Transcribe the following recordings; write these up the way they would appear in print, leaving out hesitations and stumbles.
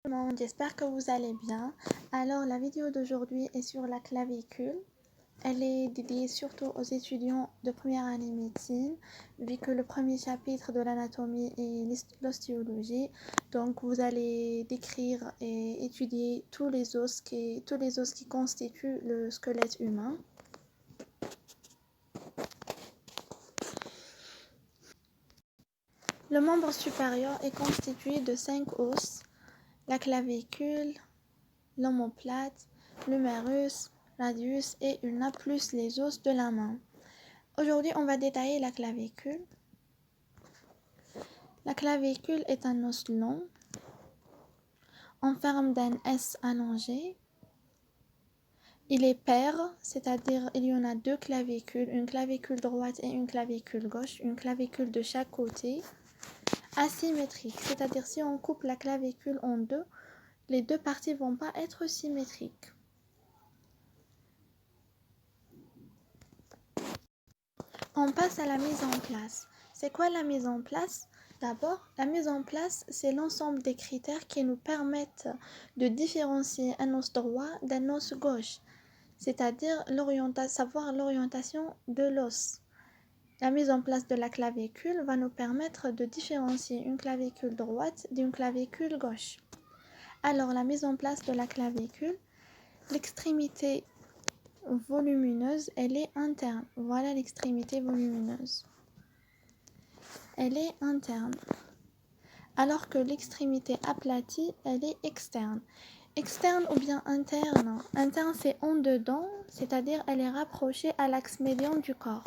Tout le monde, j'espère que vous allez bien. Alors la vidéo d'aujourd'hui est sur la clavicule. Elle est dédiée surtout aux étudiants de première année médecine, vu que le premier chapitre de l'anatomie est l'ostéologie. Donc vous allez décrire et étudier tous les os qui constituent le squelette humain. Le membre supérieur est constitué de 5 os: la clavicule, l'omoplate, l'humérus, radius et ulna plus les os de la main. Aujourd'hui, on va détailler la clavicule. La clavicule est un os long en forme d'un S allongé. Il est pair, c'est-à-dire il y en a deux clavicules, une clavicule droite et une clavicule gauche, une clavicule de chaque côté. Asymétrique, c'est-à-dire si on coupe la clavicule en deux, les deux parties vont pas être symétriques. On passe à la mise en place. C'est quoi la mise en place? D'abord, la mise en place, c'est l'ensemble des critères qui nous permettent de différencier un os droit d'un os gauche, c'est-à-dire savoir l'orientation de l'os. La mise en place de la clavicule va nous permettre de différencier une clavicule droite d'une clavicule gauche. Alors, la mise en place de la clavicule, l'extrémité volumineuse, elle est interne. Voilà l'extrémité volumineuse. Elle est interne. Alors que l'extrémité aplatie, elle est externe. Externe ou bien interne? Interne, c'est en dedans, c'est-à-dire elle est rapprochée à l'axe médian du corps.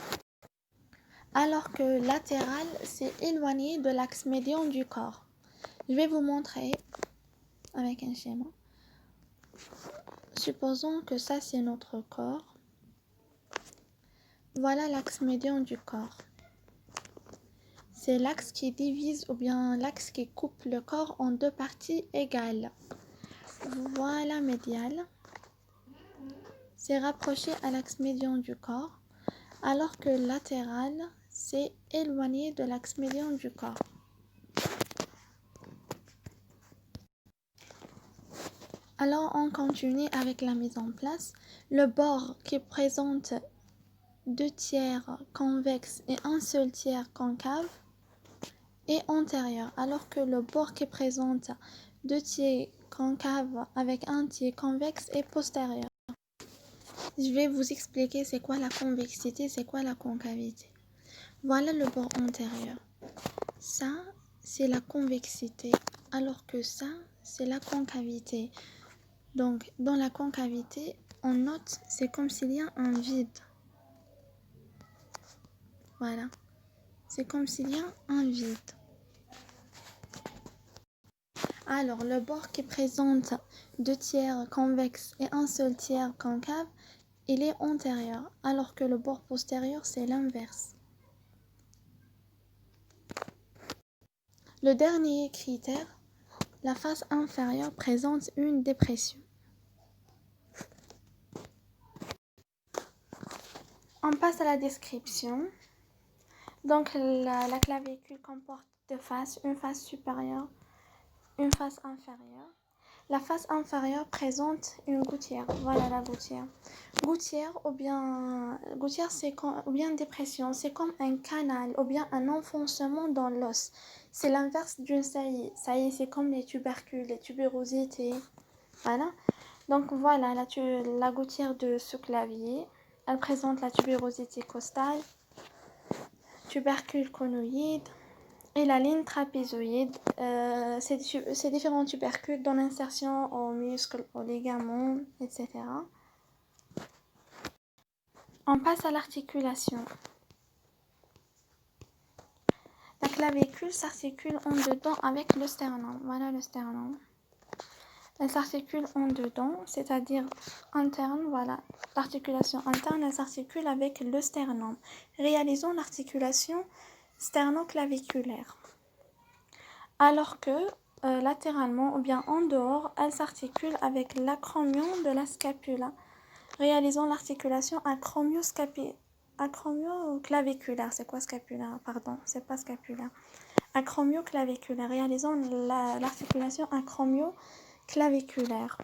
Alors que latérale, c'est éloigné de l'axe médian du corps. Je vais vous montrer avec un schéma. Supposons que ça, c'est notre corps. Voilà l'axe médian du corps. C'est l'axe qui divise ou bien l'axe qui coupe le corps en deux parties égales. Voilà médial. C'est rapproché à l'axe médian du corps, alors que latéral, c'est éloigné de l'axe médian du corps. Alors on continue avec la mise en place. Le bord qui présente 2 tiers convexes et un seul tiers concave est antérieur, alors que le bord qui présente 2 tiers concaves avec un tiers convexe est postérieur. Je vais vous expliquer c'est quoi la convexité, c'est quoi la concavité. Voilà le bord antérieur. Ça, c'est la convexité, alors que ça, c'est la concavité. Donc, dans la concavité, on note, c'est comme s'il y a un vide. Voilà. C'est comme s'il y a un vide. Alors, le bord qui présente 2 tiers convexes et un seul tiers concave, il est antérieur, alors que le bord postérieur, c'est l'inverse. Le dernier critère, la face inférieure présente une dépression. On passe à la description. Donc la clavicule comporte deux faces, une face supérieure, une face inférieure. La face inférieure présente une gouttière. Voilà la gouttière. Gouttière ou bien dépression, c'est comme un canal ou bien un enfoncement dans l'os. C'est l'inverse d'une saillie. Saillie, c'est comme les tubercules, les tubérosités. Voilà. Donc voilà la gouttière de ce clavier. Elle présente la tubérosité costale, tubercule conoïde et la ligne trapézoïde. Ces différents tubercules donnent l'insertion aux muscles, aux ligaments, etc. On passe à l'articulation. La clavicule s'articule en dedans avec le sternum. Voilà le sternum. Elle s'articule en dedans, c'est-à-dire interne, voilà. L'articulation interne, elle s'articule avec le sternum. Réalisons l'articulation sternoclaviculaire. Alors que latéralement ou bien en dehors, elle s'articule avec l'acromion de la scapula. Réalisons l'articulation acromioclaviculaire. C'est quoi scapulaire? Pardon, c'est pas scapulaire. Acromioclaviculaire. Réalisons l'articulation acromioclaviculaire.